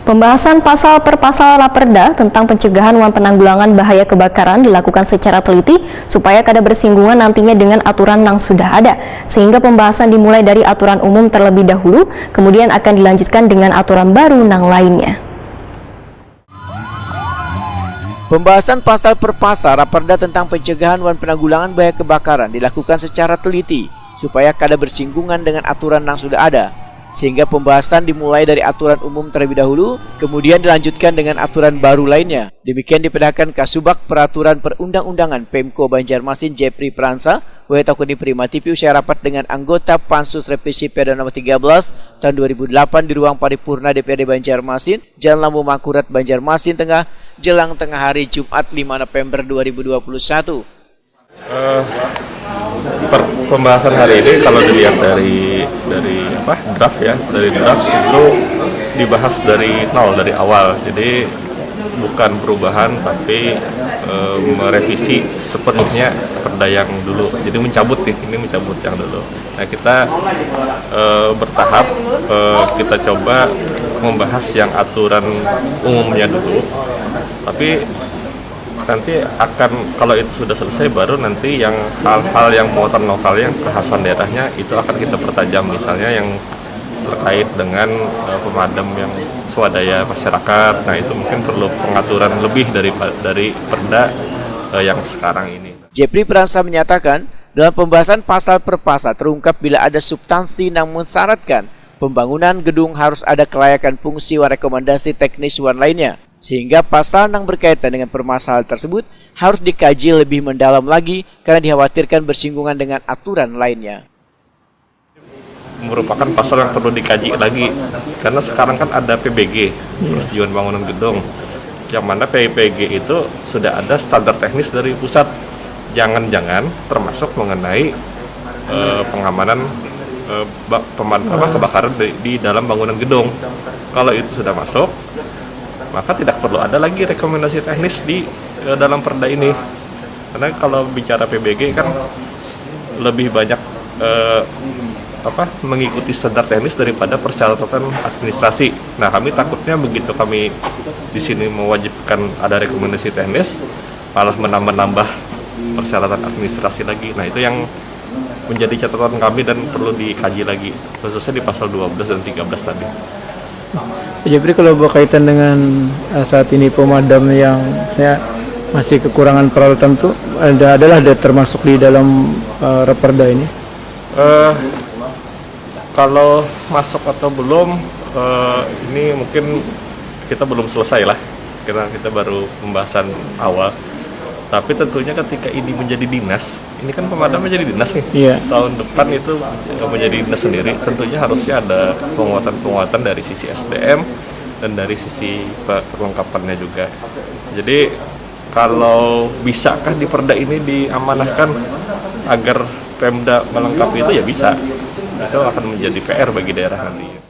Pembahasan pasal per pasal Raperda tentang pencegahan dan penanggulangan bahaya kebakaran dilakukan secara teliti supaya kada bersinggungan nantinya dengan aturan yang sudah ada, sehingga pembahasan dimulai dari aturan umum terlebih dahulu, kemudian akan dilanjutkan dengan aturan baru yang lainnya. Pembahasan pasal per pasal Raperda tentang pencegahan dan penanggulangan bahaya kebakaran dilakukan secara teliti supaya kada bersinggungan dengan aturan yang sudah ada, sehingga pembahasan dimulai dari aturan umum terlebih dahulu, kemudian dilanjutkan dengan aturan baru lainnya. Demikian dipedahkan Kasubag Peraturan Perundang-undangan Pemko Banjarmasin Jepri Pransa, Wetakuni Primatipi usai rapat dengan anggota Pansus Revisi Perda nomor 13 tahun 2008 di ruang paripurna DPRD Banjarmasin, Jalan Lampu Makurat Banjarmasin Tengah, jelang tengah hari Jumat 5 November 2021. Pembahasan hari ini kalau dilihat dari draft itu dibahas dari nol, dari awal. Jadi bukan perubahan tapi merevisi sepenuhnya perda yang dulu. Jadi mencabut yang dulu. Nah, kita bertahap kita coba membahas yang aturan umumnya dulu. Tapi nanti akan, kalau itu sudah selesai, baru nanti yang hal-hal yang muatan lokalnya, kekhasan daerahnya itu akan kita pertajam, misalnya yang terkait dengan pemadam yang swadaya masyarakat. Nah, itu mungkin perlu pengaturan lebih dari perda yang sekarang ini. Jepri Pransa menyatakan dalam pembahasan pasal per pasal terungkap bila ada substansi yang mensyaratkan pembangunan gedung harus ada kelayakan fungsi dan rekomendasi teknis dan lainnya, sehingga pasal yang berkaitan dengan permasalahan tersebut harus dikaji lebih mendalam lagi karena dikhawatirkan bersinggungan dengan aturan lainnya. Merupakan pasal yang perlu dikaji lagi karena sekarang kan ada PBG, persetujuan bangunan gedung, yang mana PBG itu sudah ada standar teknis dari pusat. Jangan-jangan termasuk mengenai pengamanan kebakaran di dalam bangunan gedung. Kalau itu sudah masuk, maka tidak perlu ada lagi rekomendasi teknis di dalam perda ini. Karena kalau bicara PBG kan lebih banyak mengikuti standar teknis daripada persyaratan administrasi. Nah, kami takutnya begitu kami di sini mewajibkan ada rekomendasi teknis, malah menambah persyaratan administrasi lagi. Nah, itu yang menjadi catatan kami dan perlu dikaji lagi, khususnya di pasal 12 dan 13 tadi. Jadi kalau berkaitan dengan saat ini pemadam yang saya masih kekurangan peralatan itu adalah termasuk di dalam Raperda ini? Kalau masuk atau belum, ini mungkin kita belum selesai lah, karena kita baru pembahasan awal. Tapi tentunya ketika ini menjadi dinas, ini kan pemadam menjadi dinas nih. Iya. Tahun depan itu menjadi dinas sendiri, tentunya harusnya ada penguatan dari sisi SDM dan dari sisi perlengkapannya juga. Jadi kalau bisakah di perda ini diamanahkan agar Pemda melengkapi itu, ya bisa. Itu akan menjadi PR bagi daerah nanti.